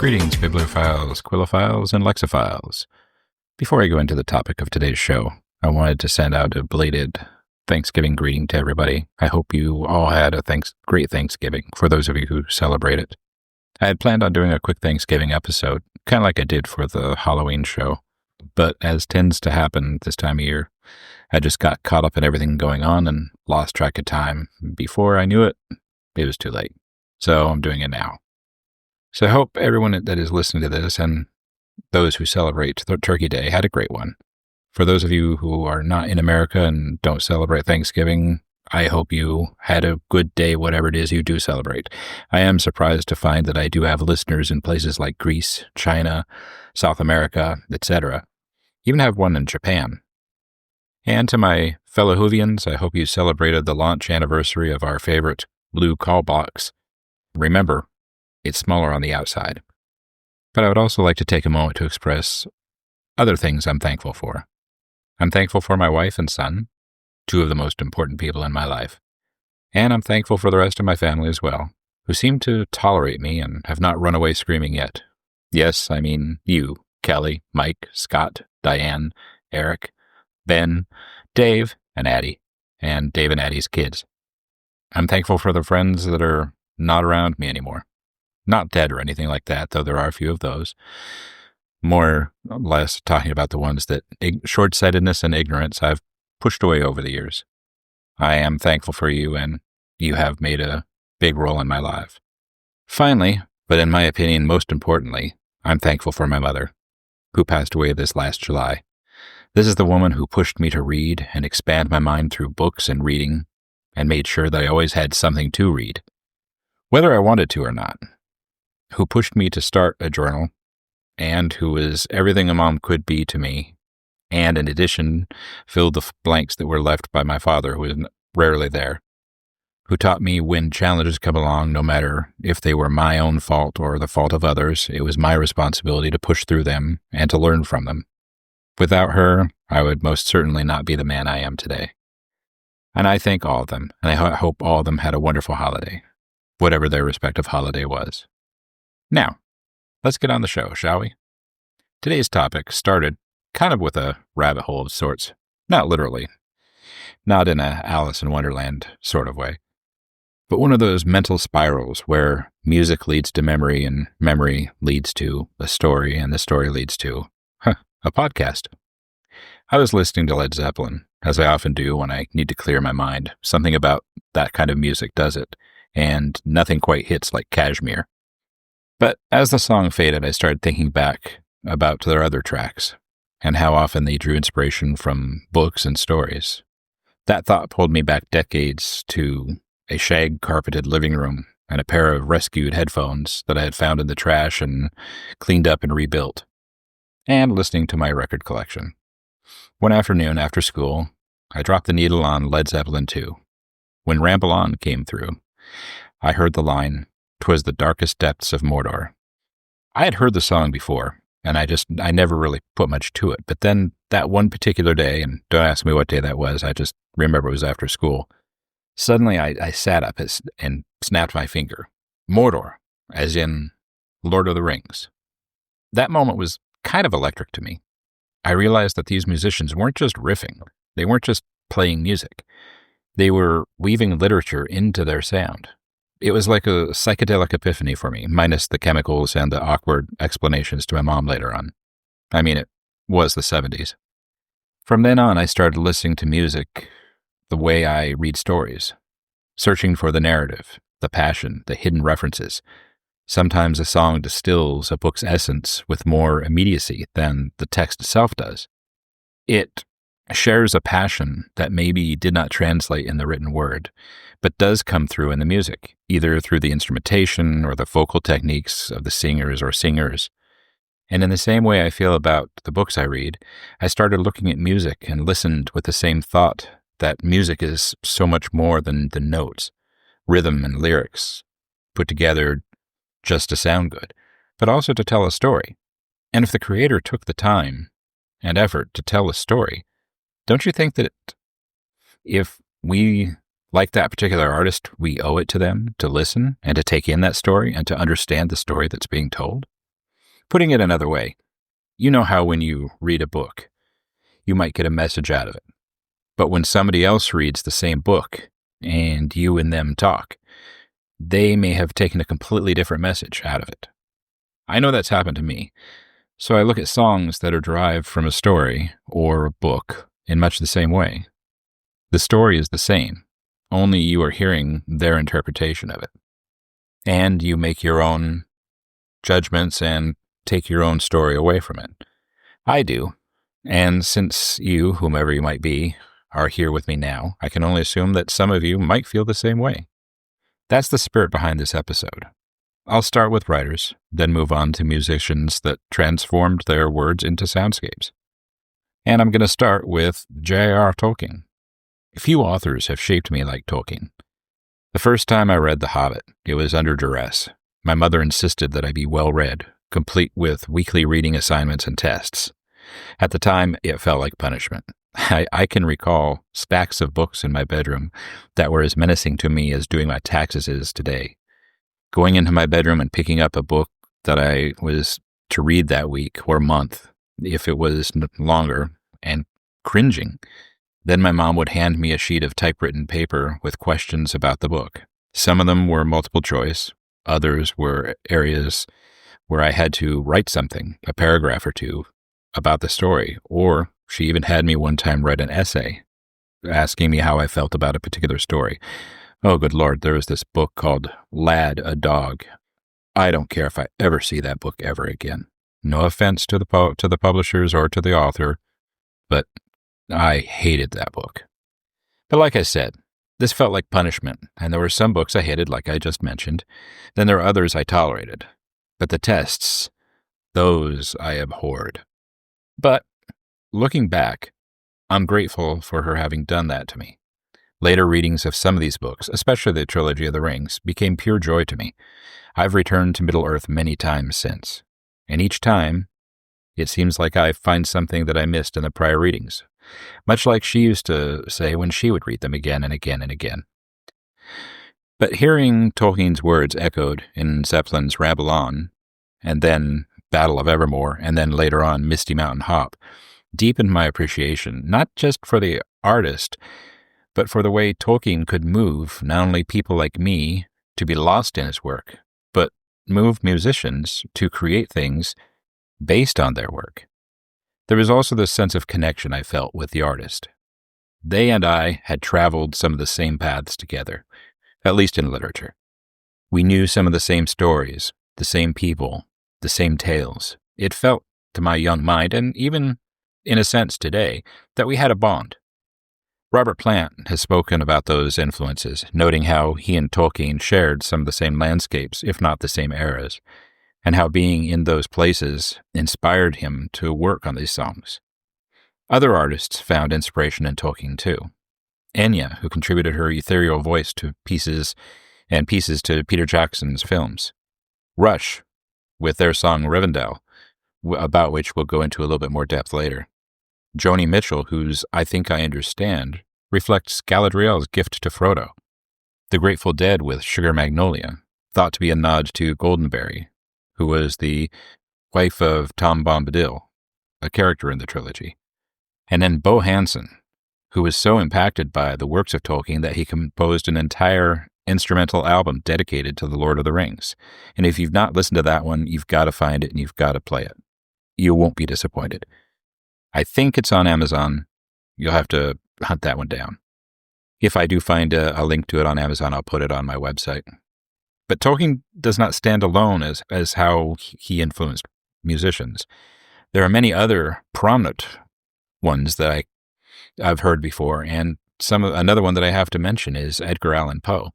Greetings, bibliophiles, quillophiles, and lexophiles. Before I go into the topic of today's show, I wanted to send out a belated Thanksgiving greeting to everybody. I hope you all had a great Thanksgiving, for those of you who celebrate it. I had planned on doing a quick Thanksgiving episode, kind of like I did for the Halloween show, but as tends to happen this time of year, I just got caught up in everything going on and lost track of time. Before I knew it, it was too late. So I'm doing it now. So I hope everyone that is listening to this and those who celebrate Turkey Day had a great one. For those of you who are not in America and don't celebrate Thanksgiving, I hope you had a good day, whatever it is you do celebrate. I am surprised to find that I do have listeners in places like Greece, China, South America, etc. Even have one in Japan. And to my fellow Whovians, I hope you celebrated the launch anniversary of our favorite blue call box. Remember, it's smaller on the outside. But I would also like to take a moment to express other things I'm thankful for. I'm thankful for my wife and son, two of the most important people in my life. And I'm thankful for the rest of my family as well, who seem to tolerate me and have not run away screaming yet. Yes, I mean you, Kelly, Mike, Scott, Diane, Eric, Ben, Dave, and Addie, and Dave and Addie's kids. I'm thankful for the friends that are not around me anymore. Not dead or anything like that, though there are a few of those. More or less talking about the ones that short-sightedness and ignorance I've pushed away over the years. I am thankful for you, and you have made a big role in my life. Finally, but in my opinion most importantly, I'm thankful for my mother, who passed away this last July. This is the woman who pushed me to read and expand my mind through books and reading, and made sure that I always had something to read, whether I wanted to or not. Who pushed me to start a journal, and who was everything a mom could be to me, and in addition, filled the blanks that were left by my father, who was rarely there, who taught me when challenges come along, no matter if they were my own fault or the fault of others, it was my responsibility to push through them and to learn from them. Without her, I would most certainly not be the man I am today. And I thank all of them, and I hope all of them had a wonderful holiday, whatever their respective holiday was. Now, let's get on the show, shall we? Today's topic started kind of with a rabbit hole of sorts. Not literally. Not in a Alice in Wonderland sort of way. But one of those mental spirals where music leads to memory and memory leads to a story and the story leads to a podcast. I was listening to Led Zeppelin, as I often do when I need to clear my mind. Something about that kind of music does it, and nothing quite hits like Kashmir. But as the song faded, I started thinking back about their other tracks and how often they drew inspiration from books and stories. That thought pulled me back decades to a shag-carpeted living room and a pair of rescued headphones that I had found in the trash and cleaned up and rebuilt, and listening to my record collection. One afternoon after school, I dropped the needle on Led Zeppelin II. When Ramble On came through, I heard the line, "'Twas the darkest depths of Mordor." I had heard the song before, and I never really put much to it. But then that one particular day, and don't ask me what day that was, I just remember it was after school, suddenly I sat up and snapped my finger. Mordor, as in Lord of the Rings. That moment was kind of electric to me. I realized that these musicians weren't just riffing. They weren't just playing music. They were weaving literature into their sound. It was like a psychedelic epiphany for me, minus the chemicals and the awkward explanations to my mom later on. I mean, it was the 70s. From then on, I started listening to music the way I read stories, searching for the narrative, the passion, the hidden references. Sometimes a song distills a book's essence with more immediacy than the text itself does. It shares a passion that maybe did not translate in the written word, but does come through in the music, either through the instrumentation or the vocal techniques of the singers or singers. And in the same way I feel about the books I read, I started looking at music and listened with the same thought that music is so much more than the notes, rhythm and lyrics, put together just to sound good, but also to tell a story. And if the creator took the time and effort to tell a story, don't you think that if we like that particular artist, we owe it to them to listen and to take in that story and to understand the story that's being told? Putting it another way, you know how when you read a book, you might get a message out of it. But when somebody else reads the same book and you and them talk, they may have taken a completely different message out of it. I know that's happened to me. So I look at songs that are derived from a story or a book in much the same way. The story is the same, only you are hearing their interpretation of it. And you make your own judgments and take your own story away from it. I do. And since you, whomever you might be, are here with me now, I can only assume that some of you might feel the same way. That's the spirit behind this episode. I'll start with writers, then move on to musicians that transformed their words into soundscapes. And I'm going to start with J.R.R. Tolkien. Few authors have shaped me like Tolkien. The first time I read The Hobbit, it was under duress. My mother insisted that I be well read, complete with weekly reading assignments and tests. At the time, it felt like punishment. I can recall stacks of books in my bedroom that were as menacing to me as doing my taxes is today. Going into my bedroom and picking up a book that I was to read that week or month, if it was longer, and cringing. Then my mom would hand me a sheet of typewritten paper with questions about the book. Some of them were multiple choice. Others were areas where I had to write something, a paragraph or two, about the story. Or she even had me one time write an essay asking me how I felt about a particular story. Oh, good Lord, there was this book called Lad, a Dog. I don't care if I ever see that book ever again. No offense to the publishers or to the author, but I hated that book. But like I said, this felt like punishment, and there were some books I hated, like I just mentioned. Then there were others I tolerated. But the tests, those I abhorred. But looking back, I'm grateful for her having done that to me. Later readings of some of these books, especially the Trilogy of the Rings, became pure joy to me. I've returned to Middle-earth many times since, and each time, it seems like I find something that I missed in the prior readings, much like she used to say when she would read them again and again and again. But hearing Tolkien's words echoed in Zeppelin's Ramble On, and then Battle of Evermore, and then later on Misty Mountain Hop, deepened my appreciation, not just for the artist, but for the way Tolkien could move not only people like me to be lost in his work, but move musicians to create things based on their work. There was also this sense of connection I felt with the artist. They and I had traveled some of the same paths together, at least in literature. We knew some of the same stories, the same people, the same tales. It felt, to my young mind, and even in a sense today, that we had a bond. Robert Plant has spoken about those influences, noting how he and Tolkien shared some of the same landscapes, if not the same eras, and how being in those places inspired him to work on these songs. Other artists found inspiration in Tolkien too. Enya, who contributed her ethereal voice to pieces to Peter Jackson's films. Rush, with their song Rivendell, about which we'll go into a little bit more depth later. Joni Mitchell, whose I Think I Understand reflects Galadriel's gift to Frodo. The Grateful Dead with Sugar Magnolia, thought to be a nod to Goldenberry, who was the wife of Tom Bombadil, a character in the trilogy. And then Bo Hansen, who was so impacted by the works of Tolkien that he composed an entire instrumental album dedicated to The Lord of the Rings. And if you've not listened to that one, you've got to find it and you've got to play it. You won't be disappointed. I think it's on Amazon. You'll have to hunt that one down. If I do find a link to it on Amazon, I'll put it on my website. But Tolkien does not stand alone as how he influenced musicians. There are many other prominent ones that I've heard before, and another one that I have to mention is Edgar Allan Poe.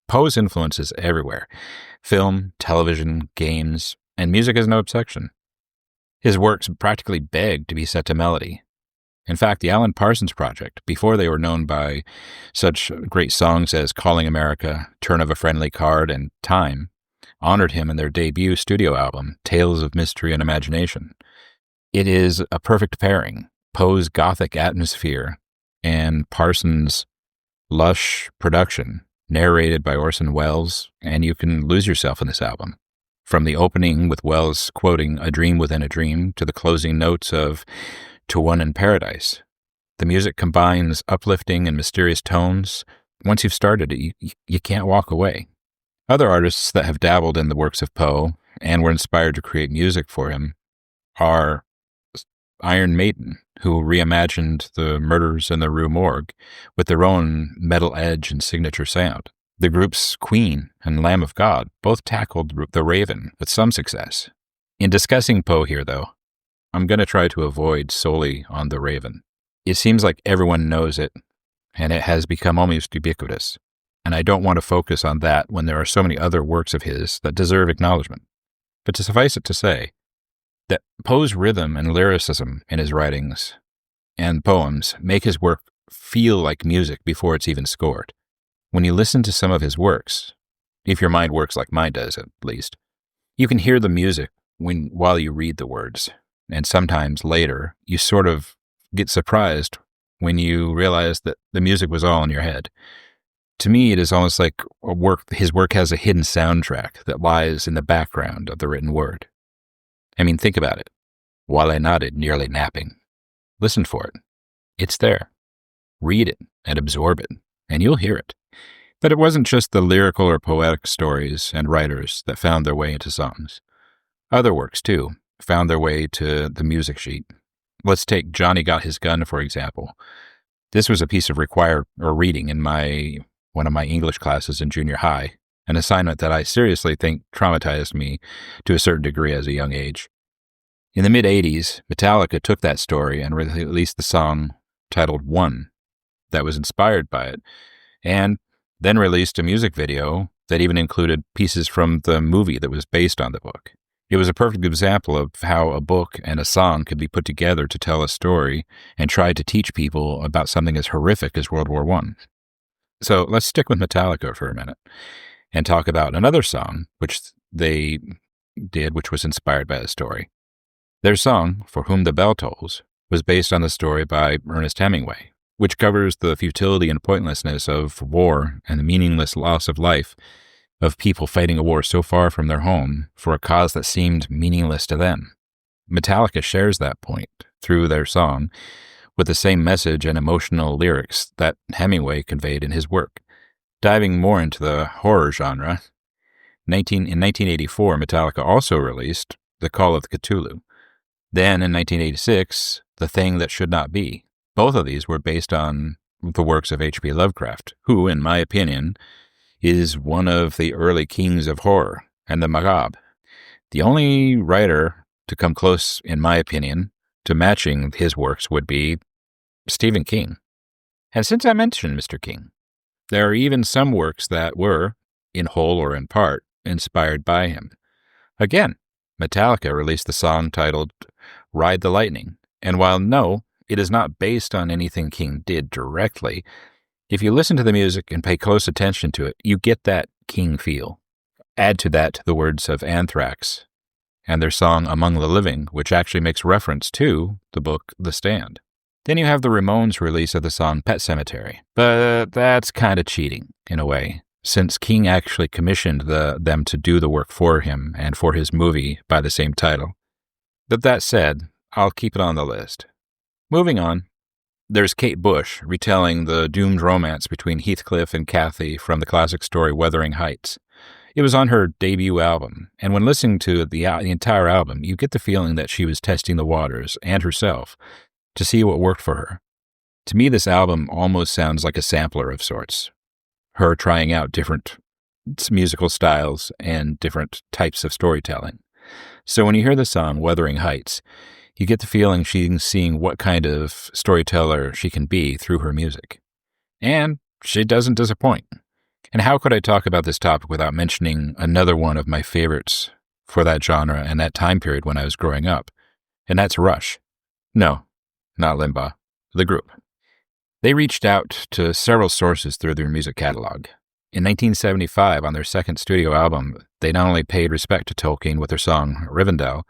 Poe's influence is everywhere. Film, television, games, and music is no exception. His works practically beg to be set to melody. In fact, the Alan Parsons Project, before they were known by such great songs as Calling America, Turn of a Friendly Card, and Time, honored him in their debut studio album, Tales of Mystery and Imagination. It is a perfect pairing, Poe's gothic atmosphere and Parsons' lush production, narrated by Orson Welles, and you can lose yourself in this album. From the opening with Wells quoting A Dream Within a Dream to the closing notes of To One in Paradise, the music combines uplifting and mysterious tones. Once you've started it, you can't walk away. Other artists that have dabbled in the works of Poe and were inspired to create music for him are Iron Maiden, who reimagined the Murders in the Rue Morgue with their own metal edge and signature sound. The groups Queen and Lamb of God both tackled the Raven with some success. In discussing Poe here, though, I'm going to try to avoid solely on the Raven. It seems like everyone knows it, and it has become almost ubiquitous, and I don't want to focus on that when there are so many other works of his that deserve acknowledgement. But to suffice it to say, that Poe's rhythm and lyricism in his writings and poems make his work feel like music before it's even scored. When you listen to some of his works, if your mind works like mine does at least, you can hear the music while you read the words, and sometimes later you sort of get surprised when you realize that the music was all in your head. To me, it is almost like his work has a hidden soundtrack that lies in the background of the written word. I mean, think about it. While I nodded, nearly napping. Listen for it. It's there. Read it and absorb it, and you'll hear it. But it wasn't just the lyrical or poetic stories and writers that found their way into songs. Other works, too, found their way to the music sheet. Let's take Johnny Got His Gun, for example. This was a piece of reading in one of my English classes in junior high, an assignment that I seriously think traumatized me to a certain degree as a young age. In the mid-'80s, Metallica took that story and released the song titled One that was inspired by it, and then released a music video that even included pieces from the movie that was based on the book. It was a perfect example of how a book and a song could be put together to tell a story and try to teach people about something as horrific as World War I. So let's stick with Metallica for a minute and talk about another song which they did, which was inspired by the story. Their song, For Whom the Bell Tolls, was based on the story by Ernest Hemingway, which covers the futility and pointlessness of war and the meaningless loss of life of people fighting a war so far from their home for a cause that seemed meaningless to them. Metallica shares that point through their song with the same message and emotional lyrics that Hemingway conveyed in his work. Diving more into the horror genre, in 1984, Metallica also released The Call of Cthulhu. Then, in 1986, The Thing That Should Not Be. Both of these were based on the works of H.P. Lovecraft, who, in my opinion, is one of the early kings of horror and the macabre. The only writer to come close, in my opinion, to matching his works would be Stephen King. And since I mentioned Mr. King, there are even some works that were, in whole or in part, inspired by him. Again, Metallica released the song titled Ride the Lightning, and while no, it is not based on anything King did directly, if you listen to the music and pay close attention to it, you get that King feel. Add to that the words of Anthrax and their song Among the Living, which actually makes reference to the book The Stand. Then you have the Ramones' release of the song Pet Sematary, but that's kind of cheating, in a way, since King actually commissioned them to do the work for him and for his movie by the same title. But that said, I'll keep it on the list. Moving on, there's Kate Bush retelling the doomed romance between Heathcliff and Cathy from the classic story Wuthering Heights. It was on her debut album, and when listening to the entire album, you get the feeling that she was testing the waters and herself to see what worked for her. To me, this album almost sounds like a sampler of sorts, her trying out different musical styles and different types of storytelling. So when you hear the song Wuthering Heights, you get the feeling she's seeing what kind of storyteller she can be through her music. And she doesn't disappoint. And how could I talk about this topic without mentioning another one of my favorites for that genre and that time period when I was growing up? And that's Rush. No, not Limbaugh, the group. They reached out to several sources through their music catalog. In 1975, on their second studio album, they not only paid respect to Tolkien with their song Rivendell,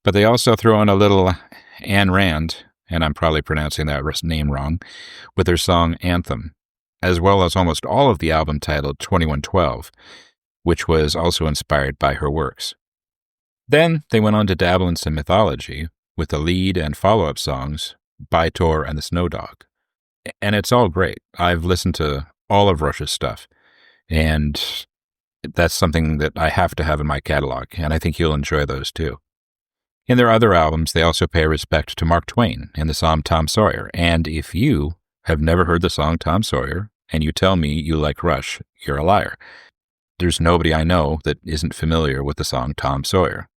but they also throw in a little Ayn Rand, and I'm probably pronouncing that name wrong, with their song Anthem, as well as almost all of the album titled 2112, which was also inspired by her works. Then they went on to dabble in some mythology with the lead and follow-up songs, By Tor and the Snow Dog. And it's all great. I've listened to all of Rush's stuff, and that's something that I have to have in my catalog, and I think you'll enjoy those too. In their other albums, they also pay respect to Mark Twain and the song Tom Sawyer, and if you have never heard the song Tom Sawyer, and you tell me you like Rush, you're a liar. There's nobody I know that isn't familiar with the song Tom Sawyer.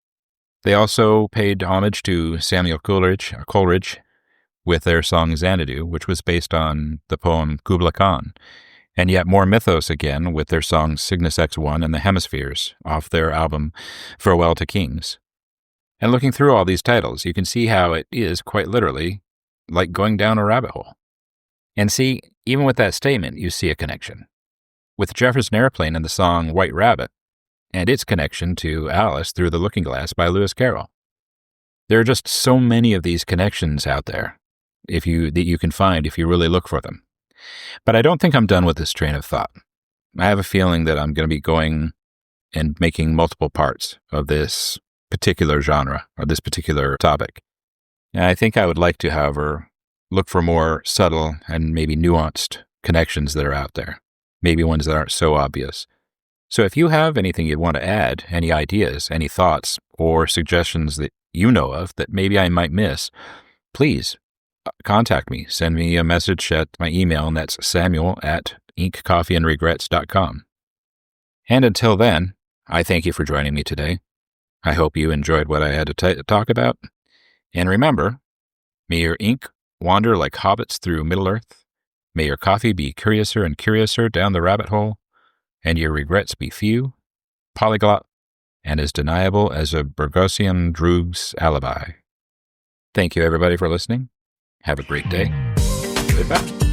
They also paid homage to Samuel Coleridge with their song Xanadu, which was based on the poem Kubla Khan, and yet more mythos again with their songs Cygnus X1 and the Hemispheres off their album Farewell to Kings. And looking through all these titles, you can see how it is, quite literally, like going down a rabbit hole. And see, even with that statement, you see a connection. With Jefferson Airplane and the song White Rabbit, and its connection to Alice Through the Looking Glass by Lewis Carroll. There are just so many of these connections out there that you can find if you really look for them. But I don't think I'm done with this train of thought. I have a feeling that I'm going to be going and making multiple parts of this particular genre or this particular topic. And I think I would like to, however, look for more subtle and maybe nuanced connections that are out there, maybe ones that aren't so obvious. So if you have anything you'd want to add, any ideas, any thoughts, or suggestions that you know of that maybe I might miss, please contact me. Send me a message at my email, and that's samuel@inkcoffeeandregrets.com. And until then, I thank you for joining me today. I hope you enjoyed what I had to talk about. And remember, may your ink wander like hobbits through Middle-earth. May your coffee be curiouser and curiouser down the rabbit hole, and your regrets be few, polyglot, and as deniable as a Burgosian droog's alibi. Thank you, everybody, for listening. Have a great day. Goodbye.